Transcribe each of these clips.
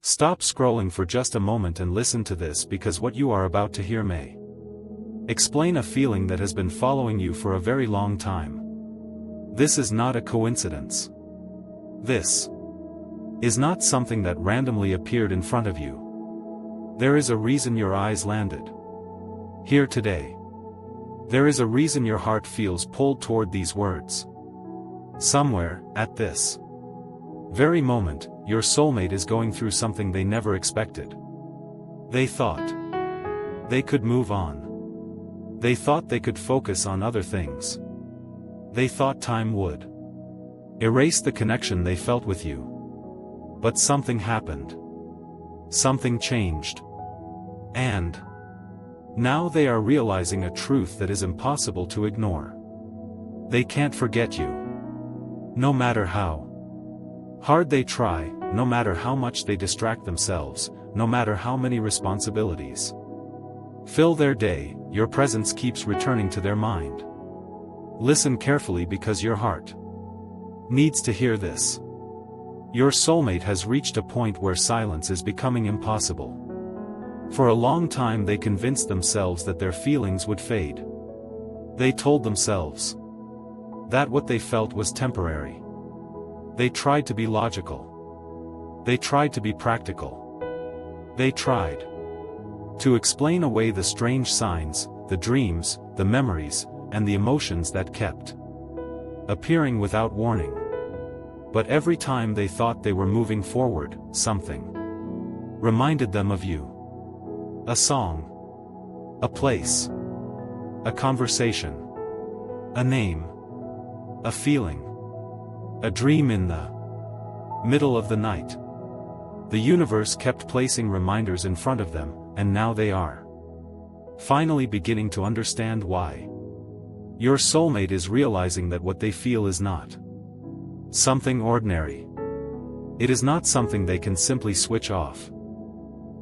Stop scrolling for just a moment and listen to this, because what you are about to hear may explain a feeling that has been following you for a very long time. This is not a coincidence. This is not something that randomly appeared in front of you. There is a reason your eyes landed here today. There is a reason your heart feels pulled toward these words. Somewhere, at this very moment, your soulmate is going through something they never expected. They thought they could move on. They thought they could focus on other things. They thought time would erase the connection they felt with you. But something happened. Something changed. And now they are realizing a truth that is impossible to ignore. They can't forget you. No matter how hard they try, no matter how much they distract themselves, no matter how many responsibilities fill their day, your presence keeps returning to their mind. Listen carefully, because your heart needs to hear this. Your soulmate has reached a point where silence is becoming impossible. For a long time they convinced themselves that their feelings would fade. They told themselves that what they felt was temporary. They tried to be logical. They tried to be practical. They tried to explain away the strange signs, the dreams, the memories, and the emotions that kept appearing without warning. But every time they thought they were moving forward, something reminded them of you. A song, a place, a conversation, a name, a feeling, a dream in the middle of the night. The universe kept placing reminders in front of them, and now they are finally beginning to understand why. Your soulmate is realizing that what they feel is not something ordinary. It is not something they can simply switch off.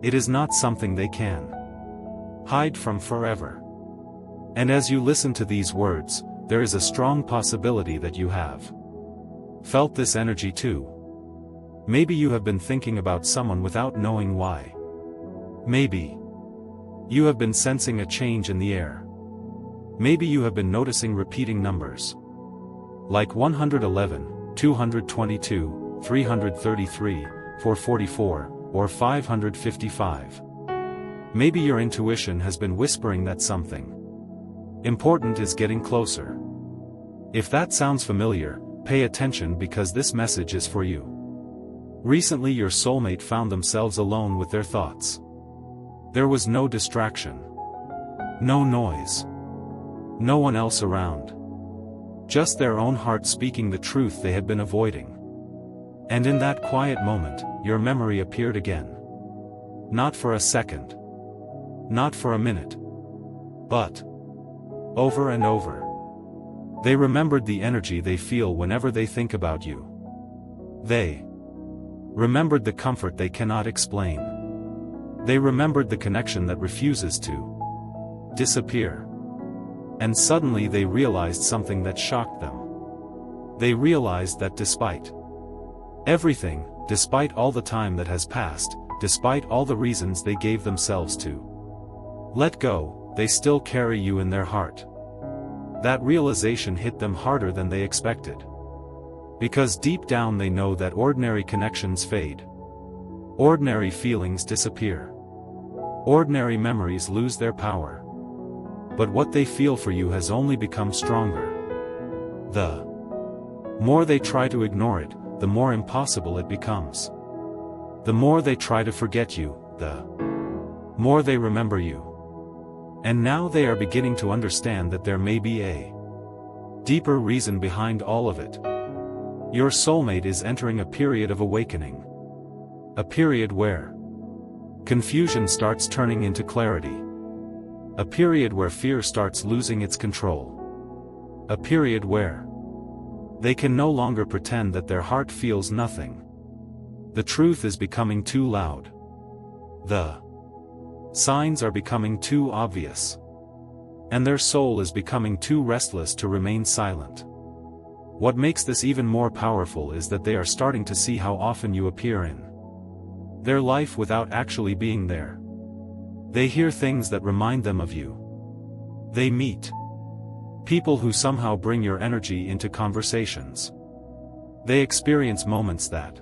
It is not something they can hide from forever. And as you listen to these words, there is a strong possibility that you have felt this energy too. Maybe you have been thinking about someone without knowing why. Maybe you have been sensing a change in the air. Maybe you have been noticing repeating numbers like 111, 222, 333, 444, or 555. Maybe your intuition has been whispering that something important is getting closer. If that sounds familiar, pay attention, because this message is for you. Recently your soulmate found themselves alone with their thoughts. There was no distraction. No noise. No one else around. Just their own heart speaking the truth they had been avoiding. And in that quiet moment, your memory appeared again. Not for a second. Not for a minute. But over and over. They remembered the energy they feel whenever they think about you. They remembered the comfort they cannot explain. They remembered the connection that refuses to disappear. And suddenly they realized something that shocked them. They realized that despite everything, despite all the time that has passed, despite all the reasons they gave themselves to let go, they still carry you in their heart. That realization hit them harder than they expected. Because deep down they know that ordinary connections fade. Ordinary feelings disappear. Ordinary memories lose their power. But what they feel for you has only become stronger. The more they try to ignore it, the more impossible it becomes. The more they try to forget you, the more they remember you. And now they are beginning to understand that there may be a deeper reason behind all of it. Your soulmate is entering a period of awakening. A period where confusion starts turning into clarity. A period where fear starts losing its control. A period where they can no longer pretend that their heart feels nothing. The truth is becoming too loud. The signs are becoming too obvious. And their soul is becoming too restless to remain silent. What makes this even more powerful is that they are starting to see how often you appear in their life without actually being there. They hear things that remind them of you. They meet people who somehow bring your energy into conversations. They experience moments that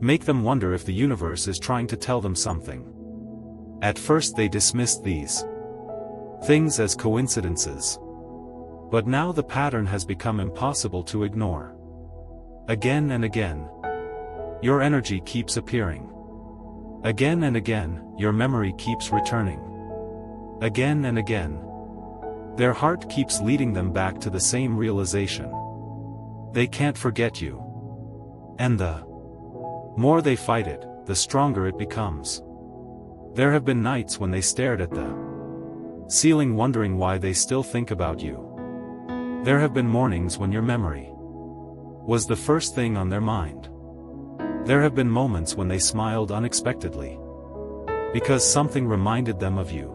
make them wonder if the universe is trying to tell them something. At first they dismissed these things as coincidences. But now the pattern has become impossible to ignore. Again and again, your energy keeps appearing. Again and again, your memory keeps returning. Again and again, their heart keeps leading them back to the same realization. They can't forget you. And the more they fight it, the stronger it becomes. There have been nights when they stared at the ceiling wondering why they still think about you. There have been mornings when your memory was the first thing on their mind. There have been moments when they smiled unexpectedly because something reminded them of you.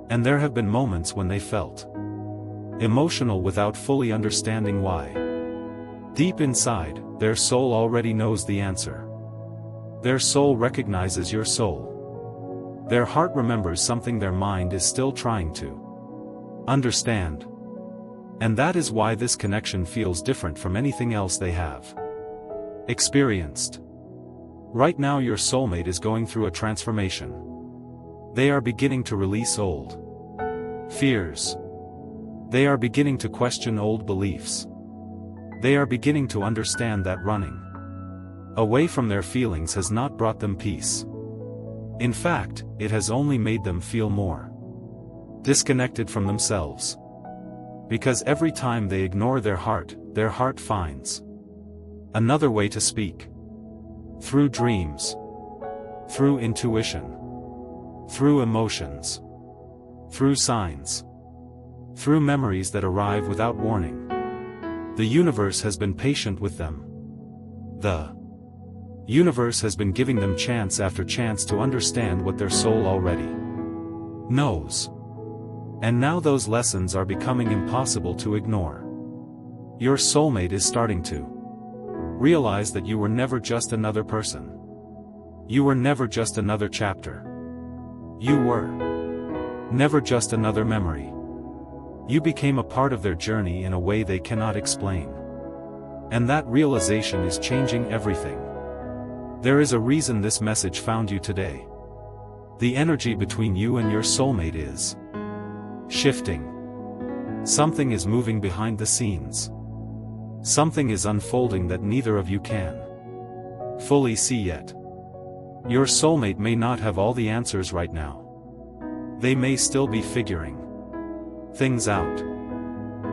And there have been moments when they felt emotional without fully understanding why. Deep inside, their soul already knows the answer. Their soul recognizes your soul. Their heart remembers something their mind is still trying to understand. And that is why this connection feels different from anything else they have experienced. Right now your soulmate is going through a transformation. They are beginning to release old fears. They are beginning to question old beliefs. They are beginning to understand that running away from their feelings has not brought them peace. In fact, it has only made them feel more disconnected from themselves. Because every time they ignore their heart finds another way to speak. Through dreams. Through intuition. Through emotions. Through signs. Through memories that arrive without warning. The universe has been patient with them. The universe has been giving them chance after chance to understand what their soul already knows. And now those lessons are becoming impossible to ignore. Your soulmate is starting to realize that you were never just another person. You were never just another chapter. You were never just another memory. You became a part of their journey in a way they cannot explain. And that realization is changing everything. There is a reason this message found you today. The energy between you and your soulmate is shifting. Something is moving behind the scenes. Something is unfolding that neither of you can fully see yet. Your soulmate may not have all the answers right now. They may still be figuring things out.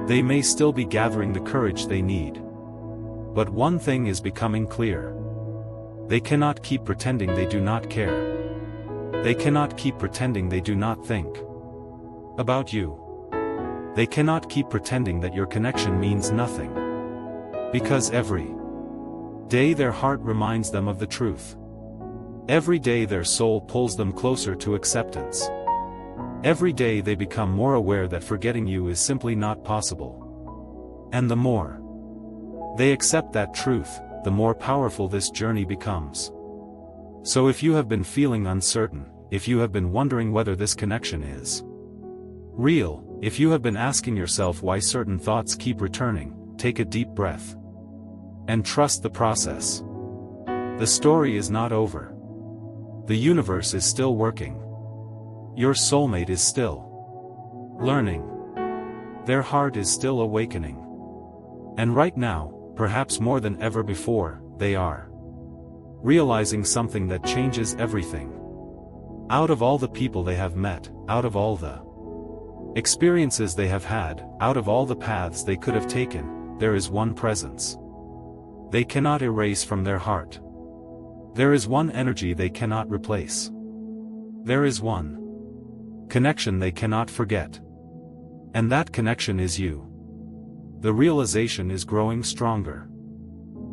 They may still be gathering the courage they need. But one thing is becoming clear. They cannot keep pretending they do not care. They cannot keep pretending they do not think about you. They cannot keep pretending that your connection means nothing. Because every day their heart reminds them of the truth. Every day their soul pulls them closer to acceptance. Every day they become more aware that forgetting you is simply not possible. And the more they accept that truth, the more powerful this journey becomes. So if you have been feeling uncertain, if you have been wondering whether this connection is real, if you have been asking yourself why certain thoughts keep returning, take a deep breath. And trust the process. The story is not over. The universe is still working. Your soulmate is still learning. Their heart is still awakening. And right now, perhaps more than ever before, they are realizing something that changes everything. Out of all the people they have met, out of all the experiences they have had, out of all the paths they could have taken, there is one presence they cannot erase from their heart. There is one energy they cannot replace. There is one connection they cannot forget. And that connection is you. The realization is growing stronger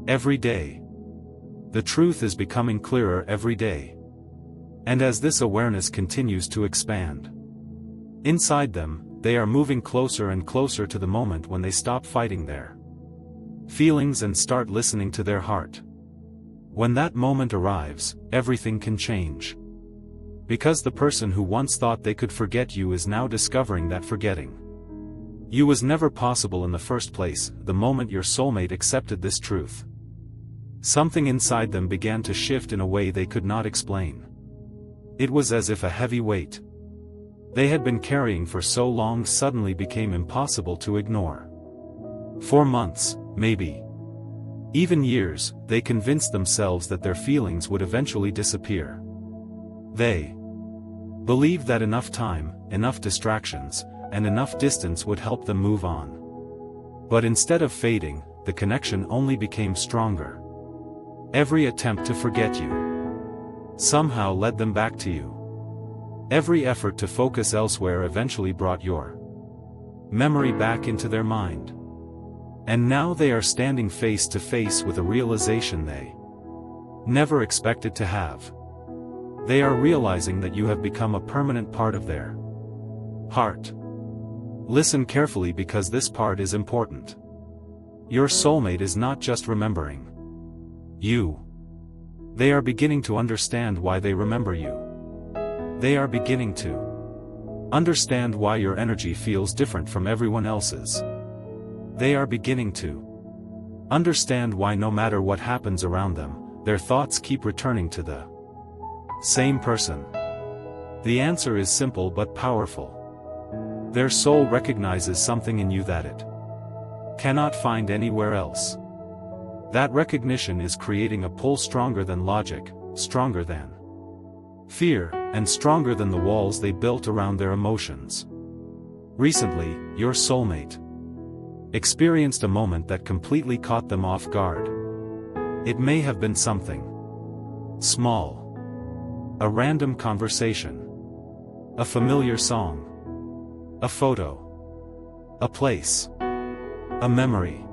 every day. The truth is becoming clearer every day. And as this awareness continues to expand inside them, they are moving closer and closer to the moment when they stop fighting their feelings and start listening to their heart. When that moment arrives, everything can change. Because the person who once thought they could forget you is now discovering that forgetting you was never possible in the first place. The moment your soulmate accepted this truth, something inside them began to shift in a way they could not explain. It was as if a heavy weight they had been carrying for so long suddenly became impossible to ignore. For months, maybe even years, they convinced themselves that their feelings would eventually disappear. They believed that enough time, enough distractions, and enough distance would help them move on. But instead of fading, the connection only became stronger. Every attempt to forget you somehow led them back to you. Every effort to focus elsewhere eventually brought your memory back into their mind. And now they are standing face to face with a realization they never expected to have. They are realizing that you have become a permanent part of their heart. Listen carefully because this part is important. Your soulmate is not just remembering you. They are beginning to understand why they remember you. They are beginning to understand why your energy feels different from everyone else's. They are beginning to understand why no matter what happens around them, their thoughts keep returning to the same person. The answer is simple but powerful. Their soul recognizes something in you that it cannot find anywhere else. That recognition is creating a pull stronger than logic, stronger than fear, and stronger than the walls they built around their emotions. Recently, your soulmate experienced a moment that completely caught them off guard. It may have been something small, a random conversation, a familiar song, a photo, a place, a memory.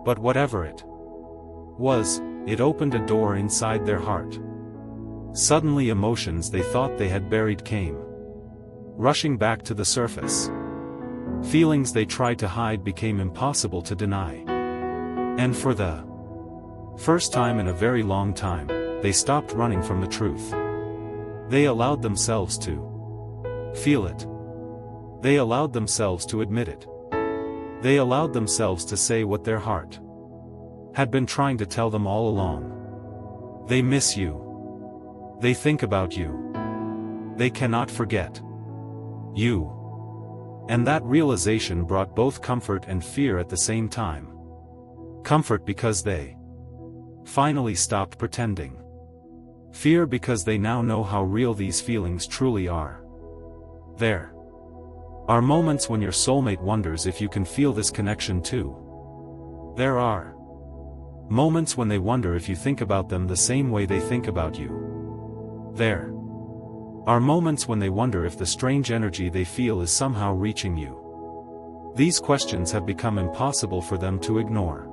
But whatever it was, it opened a door inside their heart. Suddenly emotions they thought they had buried came rushing back to the surface. Feelings they tried to hide became impossible to deny. And for the first time in a very long time, they stopped running from the truth. They allowed themselves to feel it. They allowed themselves to admit it. They allowed themselves to say what their heart had been trying to tell them all along. They miss you. They think about you. They cannot forget you. And that realization brought both comfort and fear at the same time. Comfort because they finally stopped pretending. Fear because they now know how real these feelings truly are. There are moments when your soulmate wonders if you can feel this connection too. There are moments when they wonder if you think about them the same way they think about you. There are moments when they wonder if the strange energy they feel is somehow reaching you. These questions have become impossible for them to ignore.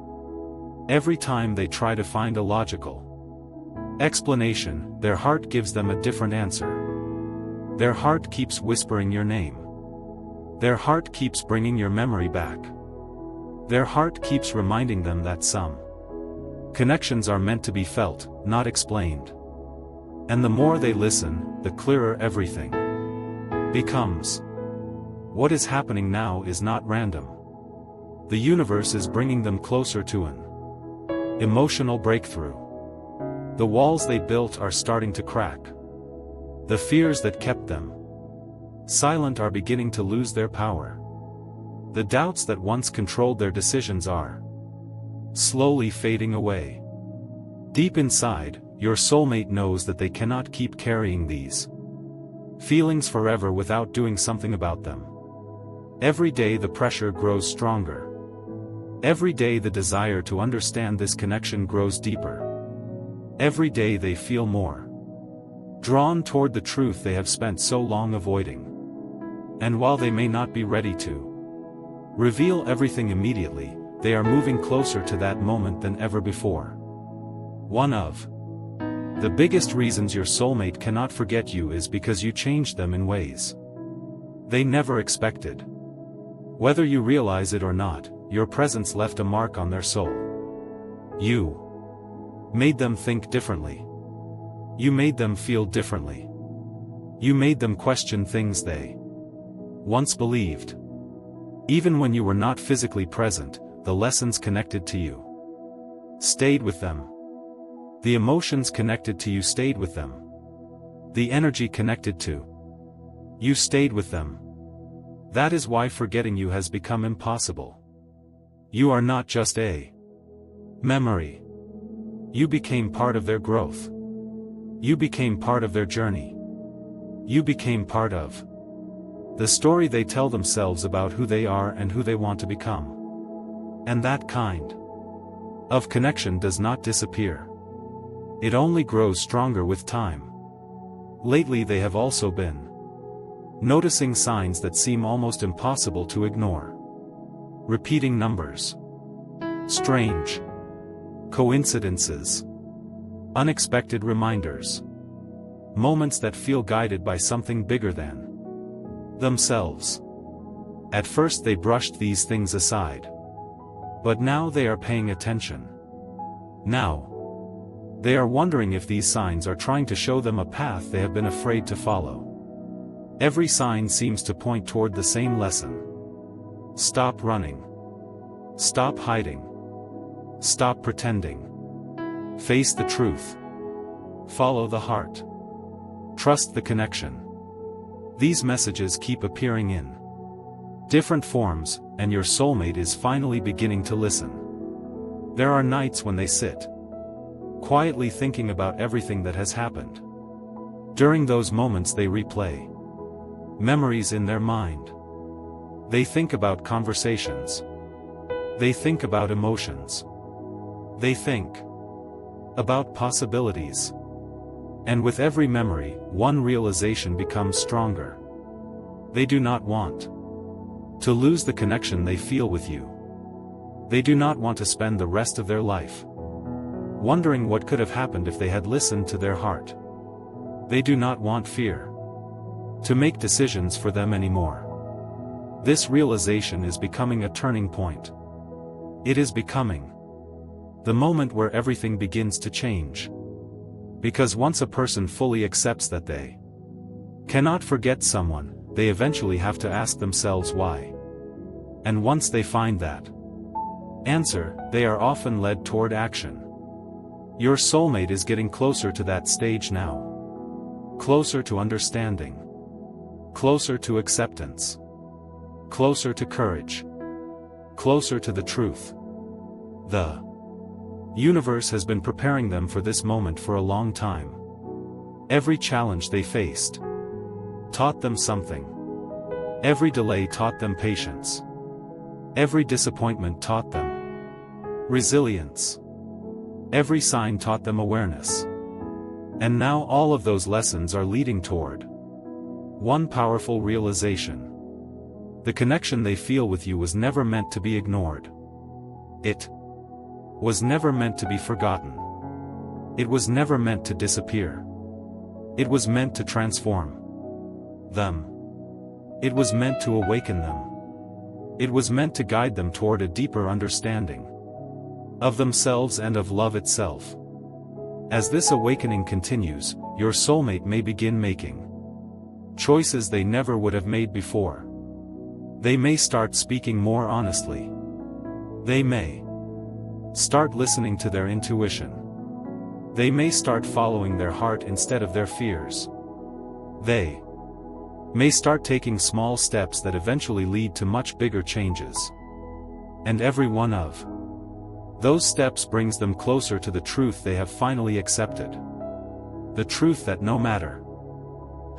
Every time they try to find a logical explanation, their heart gives them a different answer. Their heart keeps whispering your name. Their heart keeps bringing your memory back. Their heart keeps reminding them that some connections are meant to be felt, not explained. And the more they listen, the clearer everything becomes. What is happening now is not random. The universe is bringing them closer to an emotional breakthrough. The walls they built are starting to crack. The fears that kept them silent are beginning to lose their power. The doubts that once controlled their decisions are slowly fading away. Deep inside, your soulmate knows that they cannot keep carrying these feelings forever without doing something about them. Every day the pressure grows stronger. Every day the desire to understand this connection grows deeper. Every day they feel more drawn toward the truth they have spent so long avoiding. And while they may not be ready to reveal everything immediately, they are moving closer to that moment than ever before. One of the biggest reasons your soulmate cannot forget you is because you changed them in ways they never expected. Whether you realize it or not, your presence left a mark on their soul. You Made them think differently. You made them feel differently. You made them question things they once believed. Even when you were not physically present, the lessons connected to you stayed with them. The emotions connected to you stayed with them. The energy connected to you stayed with them. That is why forgetting you has become impossible. You are not just a memory. You became part of their growth. You became part of their journey. You became part of the story they tell themselves about who they are and who they want to become. And that kind of connection does not disappear. It only grows stronger with time. Lately they have also been noticing signs that seem almost impossible to ignore. Repeating numbers. Strange coincidences. Unexpected reminders. Moments that feel guided by something bigger than themselves. At first they brushed these things aside. But now they are paying attention. Now they are wondering if these signs are trying to show them a path they have been afraid to follow. Every sign seems to point toward the same lesson. Stop running. Stop hiding. Stop pretending. Face the truth. Follow the heart. Trust the connection. These messages keep appearing in different forms, and your soulmate is finally beginning to listen. There are nights when they sit quietly thinking about everything that has happened. During those moments they replay memories in their mind. They think about conversations. They think about emotions. They think about possibilities. And with every memory, one realization becomes stronger. They do not want to lose the connection they feel with you. They do not want to spend the rest of their life wondering what could have happened if they had listened to their heart. They do not want fear to make decisions for them anymore. This realization is becoming a turning point. It is becoming the moment where everything begins to change. Because once a person fully accepts that they cannot forget someone, they eventually have to ask themselves why. And once they find that answer, they are often led toward action. Your soulmate is getting closer to that stage now. Closer to understanding. Closer to acceptance. Closer to courage. Closer to the truth. The universe has been preparing them for this moment for a long time. Every challenge they faced taught them something. Every delay taught them patience. Every disappointment taught them resilience. Every sign taught them awareness. And now all of those lessons are leading toward one powerful realization. The connection they feel with you was never meant to be ignored. It was never meant to be forgotten. It was never meant to disappear. It was meant to transform them. It was meant to awaken them. It was meant to guide them toward a deeper understanding of themselves and of love itself. As this awakening continues, your soulmate may begin making choices they never would have made before. They may start speaking more honestly. They may start listening to their intuition. They may start following their heart instead of their fears. They may start taking small steps that eventually lead to much bigger changes. And every one of those steps brings them closer to the truth they have finally accepted. The truth that no matter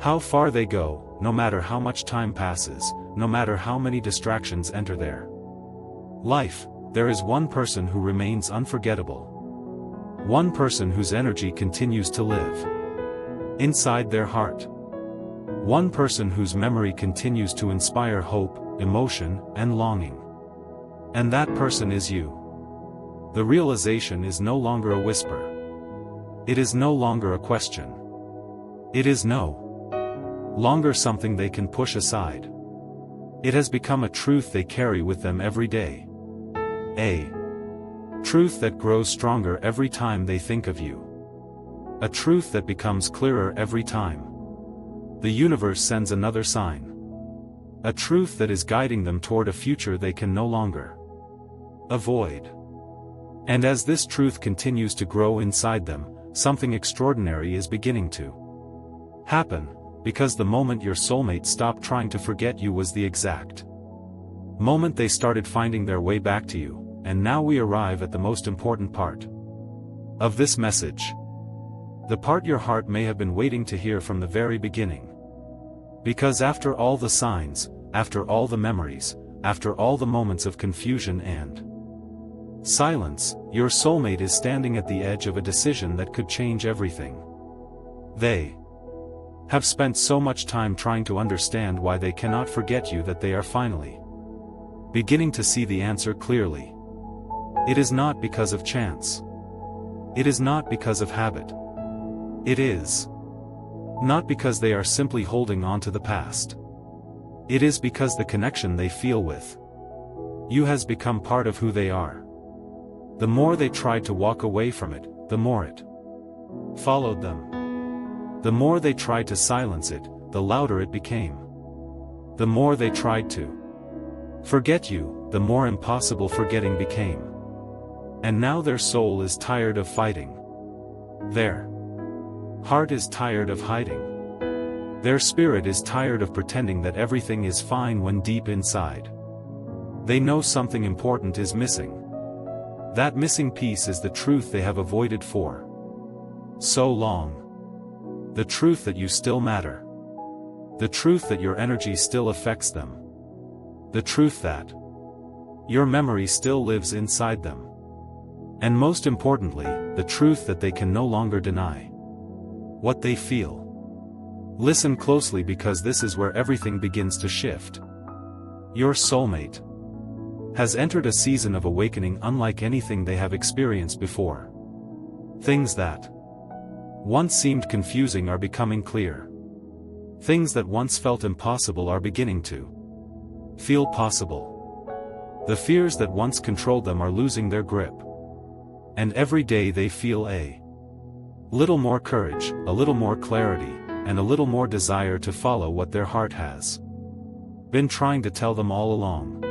how far they go, no matter how much time passes, no matter how many distractions enter their life, there is one person who remains unforgettable. One person whose energy continues to live inside their heart. One person whose memory continues to inspire hope, emotion, and longing. And that person is you. The realization is no longer a whisper. It is no longer a question. It is no longer something they can push aside. It has become a truth they carry with them every day. A Truth that grows stronger every time they think of you. A truth that becomes clearer every time the universe sends another sign. A truth that is guiding them toward a future they can no longer avoid. And as this truth continues to grow inside them, something extraordinary is beginning to happen, because the moment your soulmate stopped trying to forget you was the exact moment they started finding their way back to you. And now we arrive at the most important part of this message. The part your heart may have been waiting to hear from the very beginning. Because after all the signs, after all the memories, after all the moments of confusion and silence, your soulmate is standing at the edge of a decision that could change everything. They have spent so much time trying to understand why they cannot forget you that they are finally beginning to see the answer clearly. It is not because of chance. It is not because of habit. It is not because they are simply holding on to the past. It is because the connection they feel with you has become part of who they are. The more they tried to walk away from it, the more it followed them. The more they tried to silence it, the louder it became. The more they tried to forget you, the more impossible forgetting became. And now their soul is tired of fighting. Their heart is tired of hiding. Their spirit is tired of pretending that everything is fine when deep inside they know something important is missing. That missing piece is the truth they have avoided for so long. The truth that you still matter. The truth that your energy still affects them. The truth that your memory still lives inside them. And most importantly, the truth that they can no longer deny what they feel. Listen closely, because this is where everything begins to shift. Your soulmate has entered a season of awakening unlike anything they have experienced before. Things that once seemed confusing are becoming clear. Things that once felt impossible are beginning to feel possible. The fears that once controlled them are losing their grip. And every day they feel a little more courage, a little more clarity, and a little more desire to follow what their heart has been trying to tell them all along.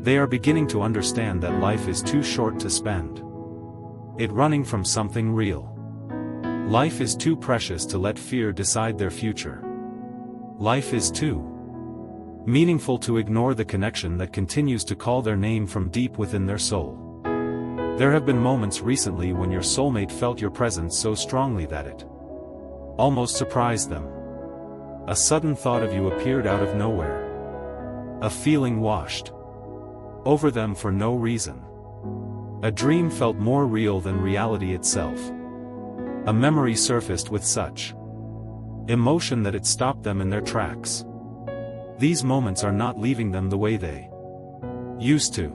They are beginning to understand that life is too short to spend it running from something real. Life is too precious to let fear decide their future. Life is too meaningful to ignore the connection that continues to call their name from deep within their soul. There have been moments recently when your soulmate felt your presence so strongly that it almost surprised them. A sudden thought of you appeared out of nowhere. A feeling washed over them for no reason. A dream felt more real than reality itself. A memory surfaced with such emotion that it stopped them in their tracks. These moments are not leaving them the way they used to.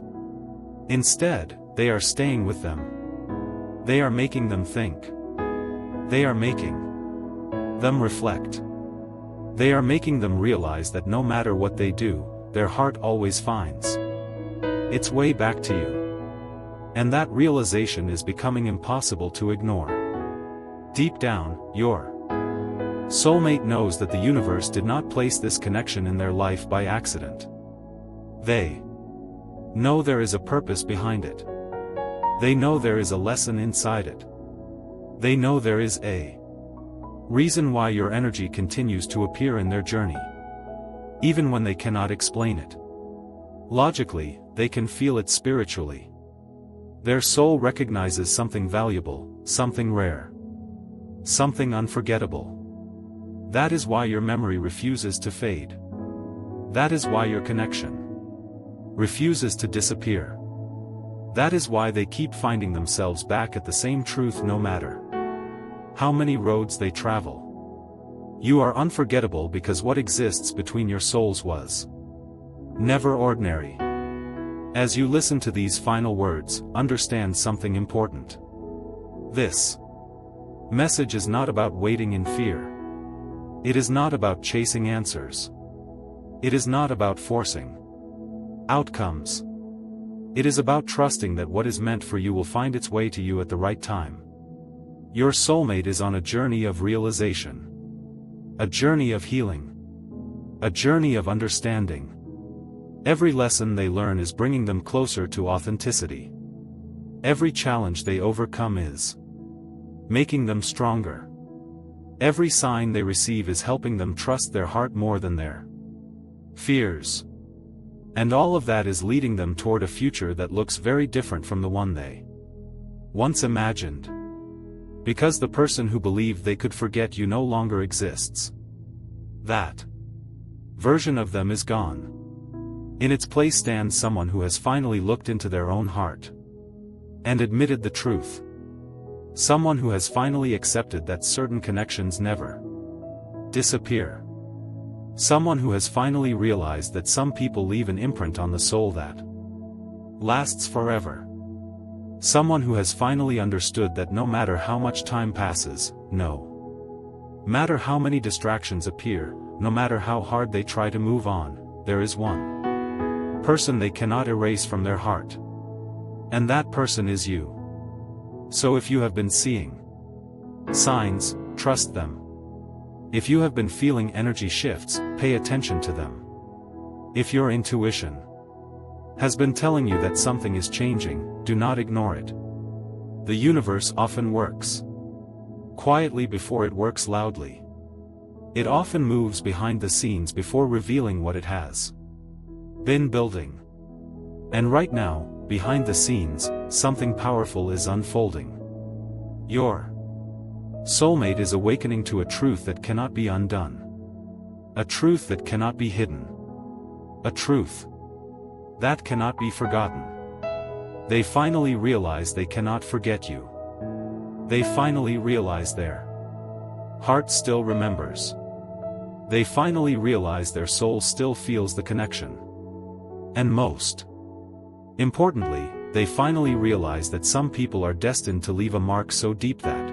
Instead, they are staying with them. They are making them think. They are making them reflect. They are making them realize that no matter what they do, their heart always finds its way back to you. And that realization is becoming impossible to ignore. Deep down, your soulmate knows that the universe did not place this connection in their life by accident. They know there is a purpose behind it. They know there is a lesson inside it. They know there is a reason why your energy continues to appear in their journey. Even when they cannot explain it logically, they can feel it spiritually. Their soul recognizes something valuable, something rare, something unforgettable. That is why your memory refuses to fade. That is why your connection refuses to disappear. That is why they keep finding themselves back at the same truth no matter how many roads they travel. You are unforgettable because what exists between your souls was never ordinary. As you listen to these final words, understand something important. This message is not about waiting in fear. It is not about chasing answers. It is not about forcing outcomes. It is about trusting that what is meant for you will find its way to you at the right time. Your soulmate is on a journey of realization. A journey of healing. A journey of understanding. Every lesson they learn is bringing them closer to authenticity. Every challenge they overcome is making them stronger. Every sign they receive is helping them trust their heart more than their fears. And all of that is leading them toward a future that looks very different from the one they once imagined. Because the person who believed they could forget you no longer exists. That version of them is gone. In its place stands someone who has finally looked into their own heart and admitted the truth. Someone who has finally accepted that certain connections never disappear. Someone who has finally realized that some people leave an imprint on the soul that lasts forever. Someone who has finally understood that no matter how much time passes, no matter how many distractions appear, no matter how hard they try to move on, there is one person they cannot erase from their heart. And that person is you. So if you have been seeing signs, trust them. If you have been feeling energy shifts, pay attention to them. If your intuition has been telling you that something is changing, do not ignore it. The universe often works quietly before it works loudly. It often moves behind the scenes before revealing what it has been building. And right now, behind the scenes, something powerful is unfolding. Your soulmate is awakening to a truth that cannot be undone. A truth that cannot be hidden. A truth that cannot be forgotten. They finally realize they cannot forget you. They finally realize their heart still remembers. They finally realize their soul still feels the connection. And most importantly, they finally realize that some people are destined to leave a mark so deep that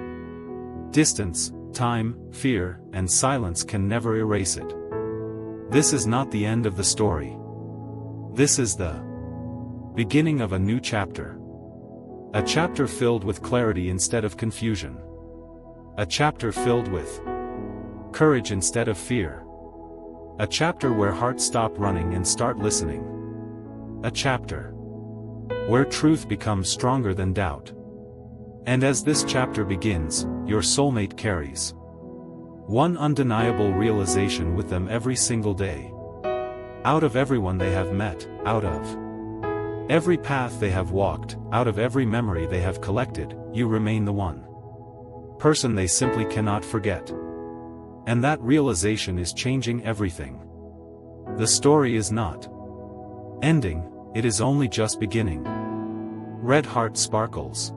distance, time, fear, and silence can never erase it. This is not the end of the story. This is the beginning of a new chapter. A chapter filled with clarity instead of confusion. A chapter filled with courage instead of fear. A chapter where hearts stop running and start listening. A chapter where truth becomes stronger than doubt. And as this chapter begins, your soulmate carries one undeniable realization with them every single day. Out of everyone they have met, out of every path they have walked, out of every memory they have collected, you remain the one person they simply cannot forget. And that realization is changing everything. The story is not ending, it is only just beginning. Red heart sparkles.